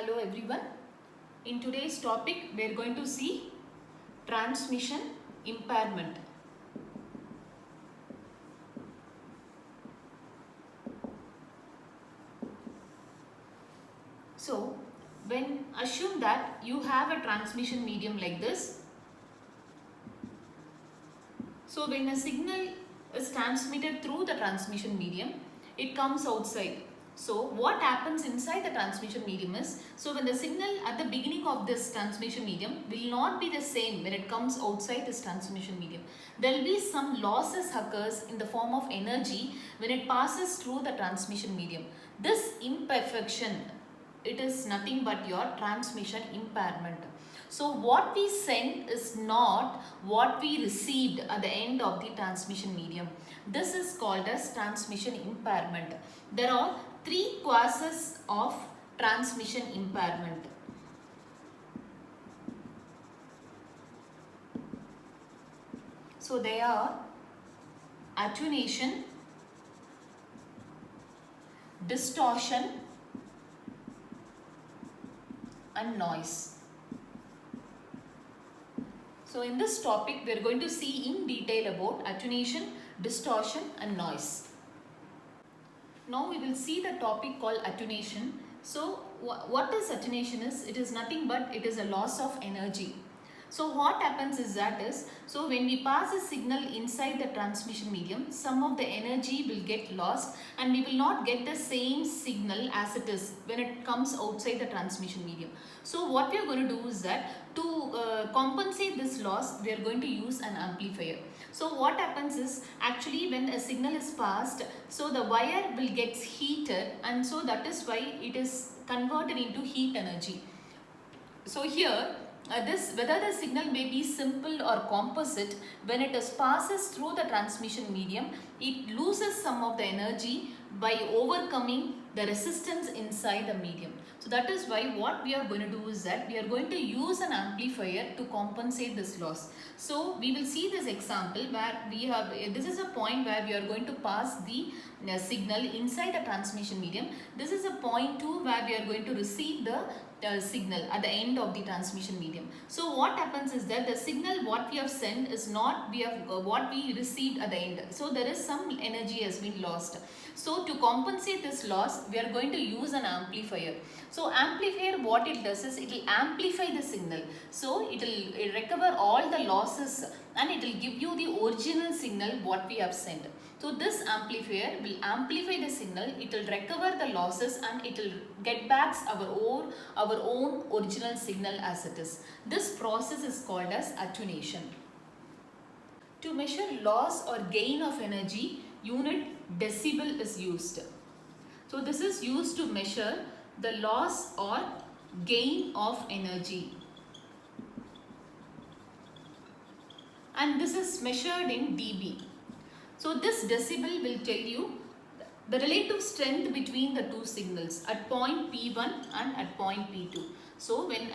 Hello everyone. In today's topic we are going to see transmission impairment. So when assume that you have a transmission medium like this. So when a signal is transmitted through the transmission medium, it comes outside. So what happens inside the transmission medium is, so when the signal at the beginning of this transmission medium will not be the same when it comes outside this transmission medium. There will be some losses occurs in the form of energy when it passes through the transmission medium. This imperfection, it is nothing but your transmission impairment. So what we send is not what we received at the end of the transmission medium. This is called as transmission impairment. There are three causes of transmission impairment. So they are attenuation, distortion and noise. So in this topic we are going to see in detail about attenuation, distortion and noise. Now we will see the topic called attenuation. So what is attenuation is? It is nothing but it is a loss of energy. So what happens is so when we pass a signal inside the transmission medium, some of the energy will get lost and we will not get the same signal as it is when it comes outside the transmission medium. So what we are going to do is that to compensate this loss, we are going to use an amplifier. So what happens is actually when a signal is passed, so the wire will get heated and so that is why it is converted into heat energy. So here whether the signal may be simple or composite, when it passes through the transmission medium, it loses some of the energy by overcoming the resistance inside the medium. So that is why what we are going to do is that we are going to use an amplifier to compensate this loss. So we will see this example where we have, this is a point where we are going to pass the signal inside the transmission medium. This is a point 2 where we are going to receive the signal at the end of the transmission medium. So what happens is that the signal what we have sent is not what we received at the end. So there is some energy has been lost. So to compensate this loss, we are going to use an amplifier. So amplifier, what it does is it will amplify the signal. So it will recover all the losses and it will give you the original signal what we have sent. So this amplifier will amplify the signal, it will recover the losses and it will get back our own original signal as it is. This process is called as attenuation. To measure loss or gain of energy, unit decibel is used. So this is used to measure the loss or gain of energy. And this is measured in dB. So this decibel will tell you the relative strength between the two signals at point P1 and at point P2. So when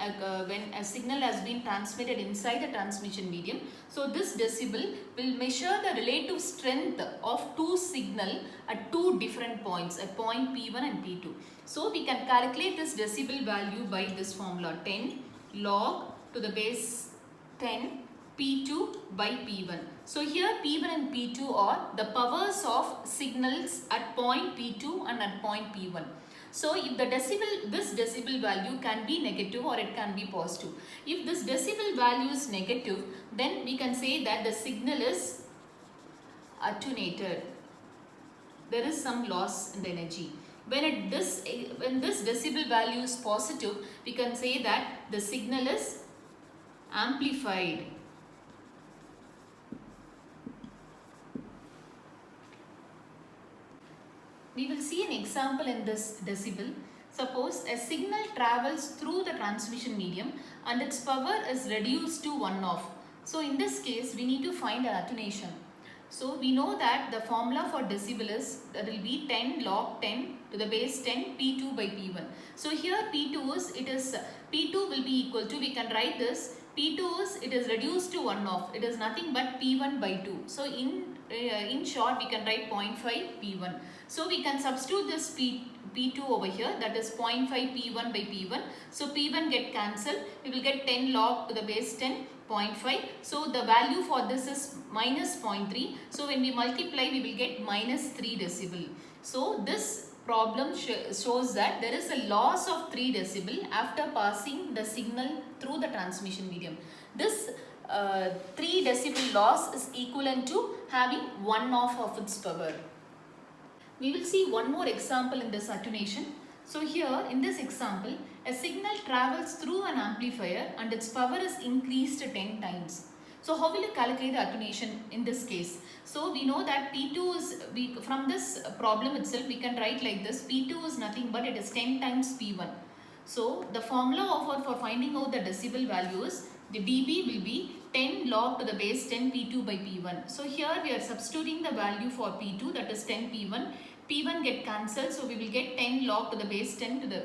a signal has been transmitted inside the transmission medium, so this decibel will measure the relative strength of two signal at two different points at point P1 and P2. So we can calculate this decibel value by this formula 10 log to the base 10 P2 by P1. So here P1 and P2 are the powers of signals at point P2 and at point P1. So if this decibel value can be negative or it can be positive. If this decibel value is negative, then we can say that the signal is attenuated. There is some loss in the energy. When this decibel value is positive, we can say that the signal is amplified. We will see an example in this decibel. Suppose a signal travels through the transmission medium and its power is reduced to 1/2. So in this case, we need to find an attenuation. So we know that the formula for decibel is, that will be 10 log 10 to the base 10 P2 by P1. So here P2 is, P2 will be equal to, we can write this, P2 is, it is reduced to 1/2. It is nothing but P1 by 2. So in short, we can write 0.5 P1. So we can substitute this P2 over here, that is 0.5 P1 by P1. So P1 get cancelled, we will get 10 log to the base 10, 0.5. So the value for this is minus 0.3. So when we multiply, we will get minus 3 decibel. So this problem shows that there is a loss of 3 decibel after passing the signal through the transmission medium. This 3 decibel loss is equivalent to having 1/2 of its power. We will see one more example in this attenuation. So here in this example, a signal travels through an amplifier and its power is increased 10 times. So how will you calculate the attenuation in this case? So we know that P2 is, from this problem itself we can write like this, P2 is nothing but it is 10 times P1. So the formula offered for finding out the decibel value is, the dB will be 10 log to the base 10 P2 by P1. So here we are substituting the value for P2, that is 10 P1. P1 get cancelled, so we will get 10 log to the base 10 to the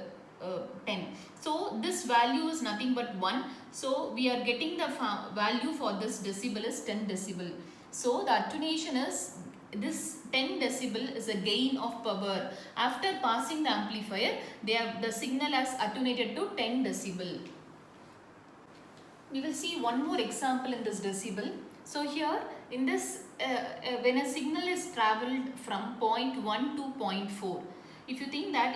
10. So this value is nothing but 1. So we are getting the value for this decibel is 10 decibel. So the attenuation is, this 10 decibel is a gain of power. After passing the amplifier, the signal has attenuated to 10 decibel. We will see one more example in this decibel. So here in this, when a signal is travelled from point 1 to point 4, if you think that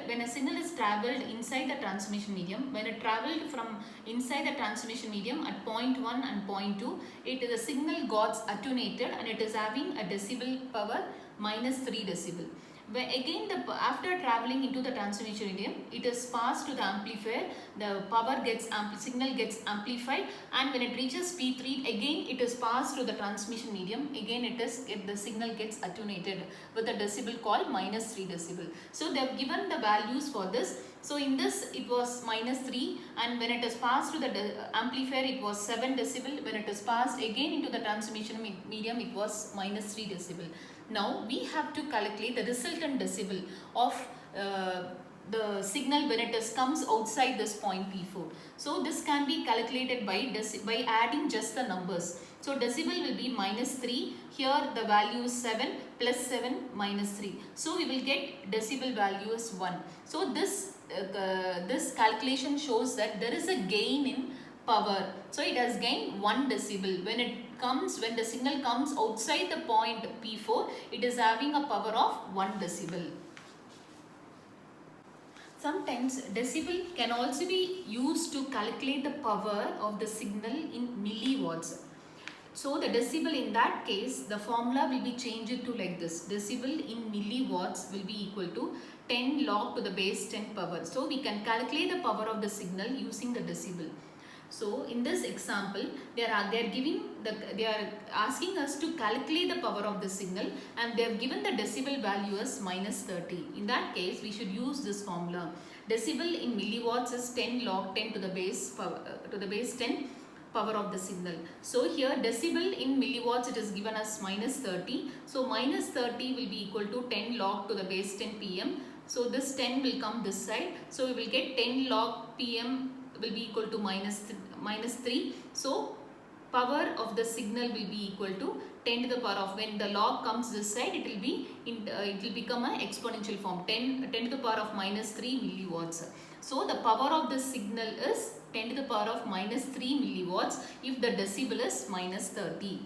when a signal is travelled inside the transmission medium, when it travelled from inside the transmission medium at point 1 and point 2, the signal got attenuated and it is having a decibel power minus 3 decibel. When again after travelling into the transmission medium, it is passed to the amplifier, the signal gets amplified, and when it reaches P3, again it is passed to the transmission medium, again the signal gets attenuated with a decibel called minus 3 decibel. So they have given the values for this. So in this it was minus 3, and when it is passed to the amplifier it was 7 decibel. When it is passed again into the transmission medium, it was minus 3 decibel. Now we have to calculate the resultant decibel of the signal when it comes outside this point P4. So this can be calculated by adding just the numbers. So decibel will be minus 3. Here the value is 7 plus 7 minus 3. So we will get decibel value is 1. So this calculation shows that there is a gain in power. So it has gained 1 decibel. When the signal comes outside the point P4, it is having a power of 1 decibel. Sometimes decibel can also be used to calculate the power of the signal in milliwatts. So the decibel in that case, the formula will be changed to like this. Decibel in milliwatts will be equal to 10 log to the base 10 power. So we can calculate the power of the signal using the decibel. So in this example, they are asking us to calculate the power of the signal, and they have given the decibel value as minus 30. In that case, we should use this formula. Decibel in milliwatts is 10 log 10 to the base 10 power of the signal. So here decibel in milliwatts, it is given as minus 30. So minus 30 will be equal to 10 log to the base 10 pm. So this 10 will come this side. So we will get 10 log pm will be equal to minus 3. So power of the signal will be equal to 10 to the power of, when the log comes this side, it will become an exponential form, 10 to the power of minus 3 milliwatts. So the power of the signal is 10 to the power of minus 3 milliwatts if the decibel is minus 30.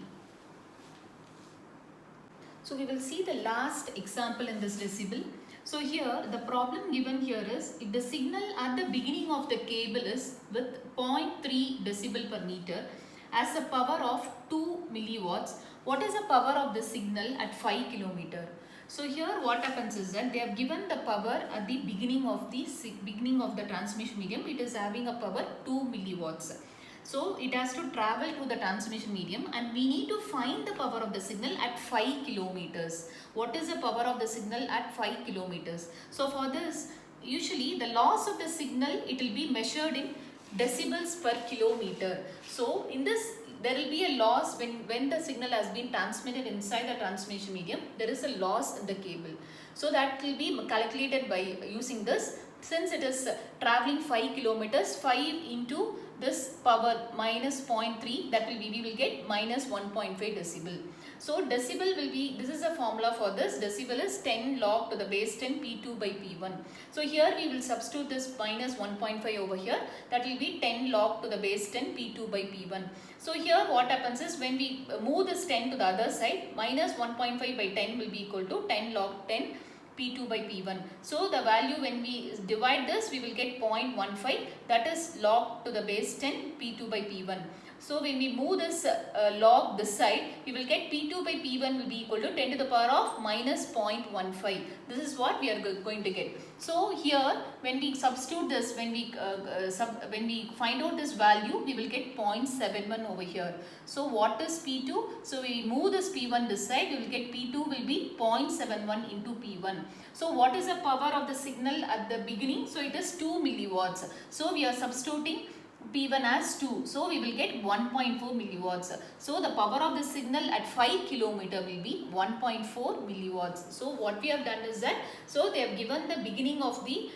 So we will see the last example in this decibel. So here the problem given here is, if the signal at the beginning of the cable is with 0.3 decibel per meter as a power of 2 milliwatts, what is the power of the signal at 5 kilometer? So here what happens is that they have given the power at the beginning of the transmission medium. It is having a power 2 milliwatts. So it has to travel to the transmission medium, and we need to find the power of the signal at 5 kilometers. What is the power of the signal at 5 kilometers? So for this, usually the loss of the signal, it will be measured in decibels per kilometer. So in this, there will be a loss when the signal has been transmitted inside the transmission medium. There is a loss in the cable. So that will be calculated by using this since it is traveling 5 kilometers, 5 into this power minus 0.3, that will be, we will get minus 1.5 decibel. So decibel will be, this is a formula for this, decibel is 10 log to the base 10 P2 by P1. So here we will substitute this minus 1.5 over here, that will be 10 log to the base 10 P2 by P1. So here what happens is, when we move this 10 to the other side, minus 1.5 by 10 will be equal to 10 log 10 P2 by P1. So the value, when we divide this, we will get 0.15, that is log to the base 10 P2 by P1. So when we move this log this side, we will get P2 by P1 will be equal to 10 to the power of minus 0.15. This is what we are going to get. So here when we substitute this, when we find out this value, we will get 0.71 over here. So what is P2? So we move this P1 this side, we will get P2 will be 0.71 into P1. So what is the power of the signal at the beginning? So it is 2 milliwatts. So we are substituting P1 as 2. So we will get 1.4 milliwatts. So the power of the signal at 5 kilometer will be 1.4 milliwatts. So what we have done is that, so they have given the beginning of the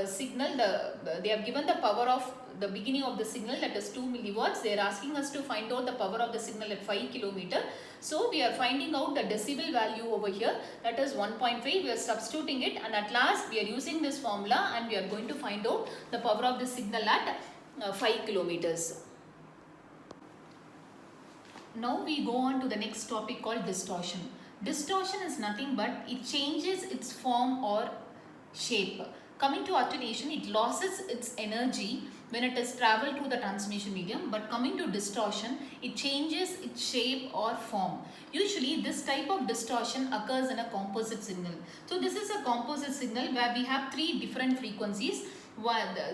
signal, they have given the power of the beginning of the signal, that is 2 milliwatts. They are asking us to find out the power of the signal at 5 kilometer. So we are finding out the decibel value over here, that is 1.5. We are substituting it, and at last we are using this formula, and we are going to find out the power of the signal at 5 kilometers. Now we go on to the next topic called distortion. Distortion is nothing but it changes its form or shape. Coming to attenuation, it loses its energy when it is traveled through the transmission medium, but coming to distortion, it changes its shape or form. Usually this type of distortion occurs in a composite signal. So this is a composite signal where we have 3 different frequencies.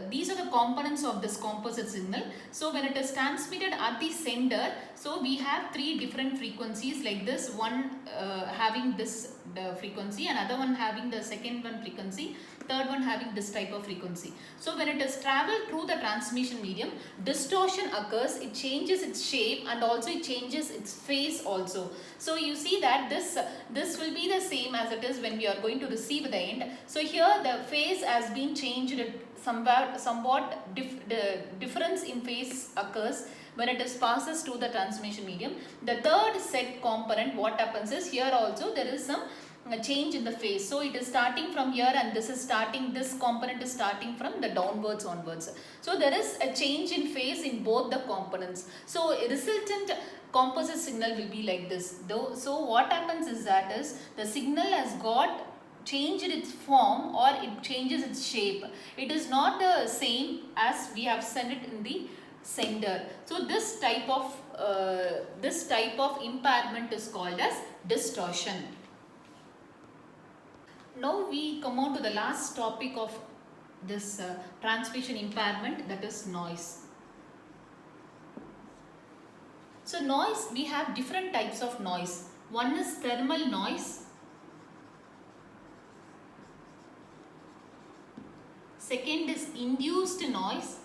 These are the components of this composite signal. So when it is transmitted at the sender, so we have 3 different frequencies like this, one having this frequency, another one having the second one frequency, third one having this type of frequency. So when it is traveled through the transmission medium, distortion occurs, it changes its shape, and also it changes its phase also. So you see that this will be the same as it is when we are going to receive the end. So here the phase has been changed, somewhat difference in phase occurs when it is passes through the transmission medium. The third set component, what happens is, here also there is some change in the phase. So it is starting from here, and this component is starting from the downwards onwards. So there is a change in phase in both the components. So a resultant composite signal will be like this. So what happens is that the signal has got changed its form, or it changes its shape. It is not the same as we have sent it in the sender. So this type of impairment is called as distortion. Now we come on to the last topic of this transmission impairment, that is noise. So noise, we have different types of noise. One is thermal noise. Second is induced noise.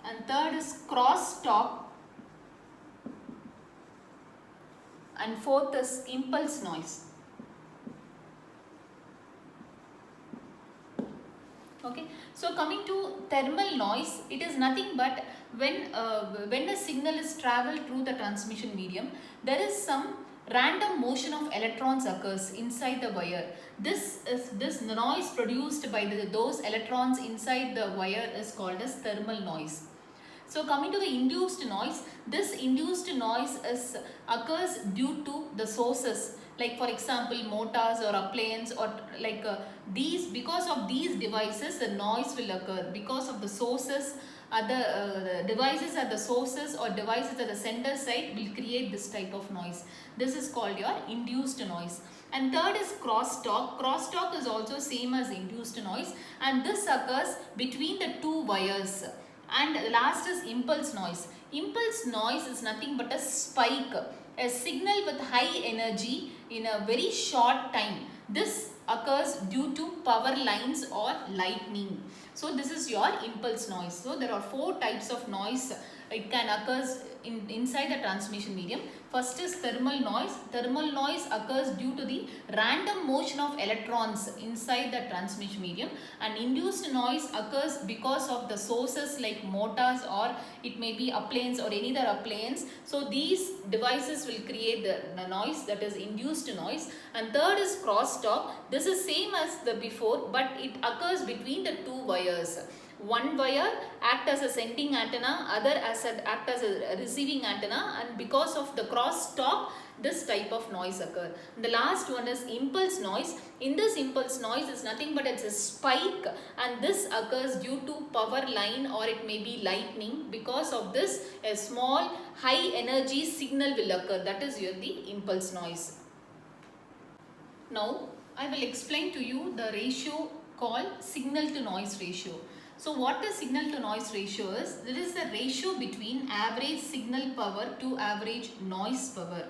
And third is crosstalk. And fourth is impulse noise. Okay, so coming to thermal noise, it is nothing but when a signal is traveled through the transmission medium, there is some random motion of electrons occurs inside the wire. This noise produced by those electrons inside the wire is called as thermal noise. So coming to the induced noise, this induced noise occurs due to the sources, like for example motors or appliances, or like because of these devices the noise will occur because of the sources. Other devices at the sources or devices at the sender side will create this type of noise. This is called your induced noise. And third is crosstalk. Crosstalk is also same as induced noise, and this occurs between the 2 wires. And last is impulse noise. Impulse noise is nothing but a spike, a signal with high energy in a very short time. This occurs due to power lines or lightning. So this is your impulse noise. So there are 4 types of noise it can occurs inside the transmission medium. First is thermal noise. Thermal noise occurs due to the random motion of electrons inside the transmission medium, and induced noise occurs because of the sources like motors, or it may be appliance or any other appliance. So these devices will create the noise, that is induced noise. And third is crosstalk. This is same as the before, but it occurs between the two wires. One wire act as a sending antenna, other act as a receiving antenna, and because of the cross talk, this type of noise occur. The last one is impulse noise. In this impulse noise is nothing but it's a spike, and this occurs due to power line or it may be lightning. Because of this, a small high energy signal will occur, that is here the impulse noise. Now I will explain to you the ratio called signal to noise ratio. So what the signal to noise ratio is? This is the ratio between average signal power to average noise power.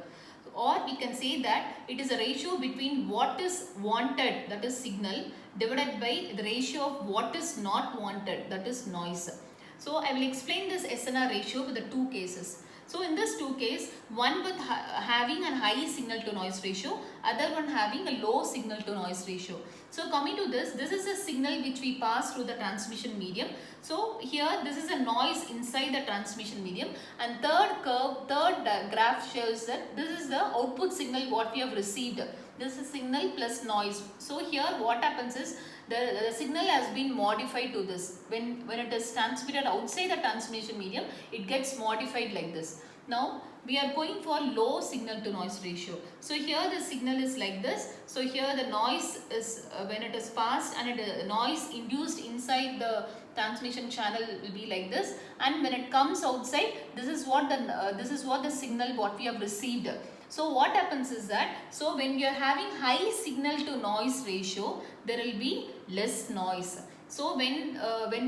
Or we can say that it is a ratio between what is wanted, that is signal, divided by the ratio of what is not wanted, that is noise. So I will explain this SNR ratio with the two cases. So in this two case, one with having a high signal to noise ratio, other one having a low signal to noise ratio. So coming to this is a signal which we pass through the transmission medium. So here this is a noise inside the transmission medium, and third graph shows that this is the output signal what we have received. This is signal plus noise. So here what happens is the signal has been modified to this. When it is transmitted outside the transmission medium, it gets modified like this. Now we are going for low signal to noise ratio. So here the signal is like this. So here the noise is when it is passed, and noise induced inside the transmission channel will be like this, and when it comes outside, this is what the signal what we have received. So what happens is that, so when you are having high signal to noise ratio, there will be less noise. So when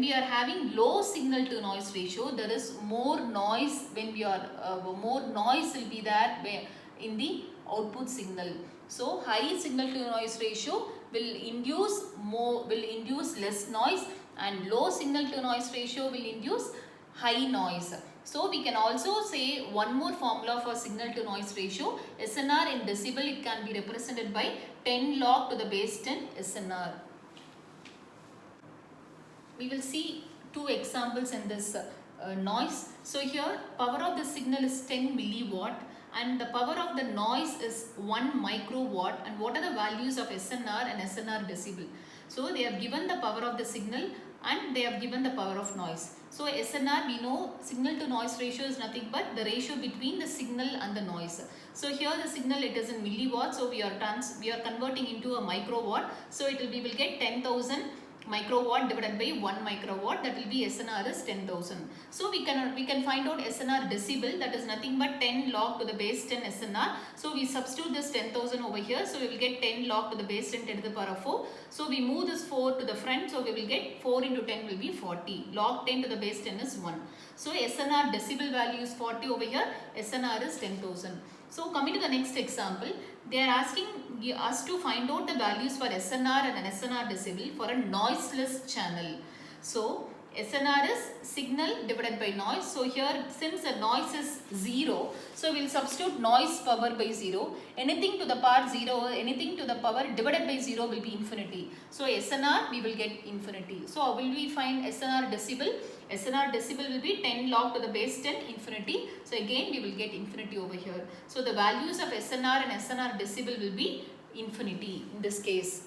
we are having low signal to noise ratio, there is more noise. When we are more noise will be there in the output signal. So high signal to noise ratio will induce less noise, and low signal to noise ratio will induce high noise. So we can also say one more formula for signal to noise ratio. SNR in decibel, it can be represented by 10 log to the base 10 SNR. We will see two examples in this noise. So here power of the signal is 10 milliwatt, and the power of the noise is 1 microwatt. And what are the values of SNR and SNR decibel? So they have given the power of the signal and they have given the power of noise. So SNR, we know signal to noise ratio is nothing but the ratio between the signal and the noise. So here the signal, it is in milliwatt, so we are converting into a microwatt. So we will get 10,000 microwatt divided by 1 microwatt, that will be SNR is 10,000. So we can find out SNR decibel, that is nothing but 10 log to the base 10 SNR. So we substitute this 10,000 over here, so we will get 10 log to the base 10 to the power 4. So we move this 4 to the front, so we will get 4 into 10 will be 40. Log 10 to the base 10 is 1. So SNR decibel value is 40 over here, SNR is 10,000. So coming to the next example, they are asking us to find out the values for SNR and an SNR decibel for a noiseless channel. So SNR is signal divided by noise. So here, since the noise is 0, so we will substitute noise power by 0. Anything to the power 0, anything to the power divided by 0 will be infinity. So SNR, we will get infinity. So how will we find SNR decibel? SNR decibel will be 10 log to the base 10 infinity. So again we will get infinity over here. So the values of SNR and SNR decibel will be infinity in this case.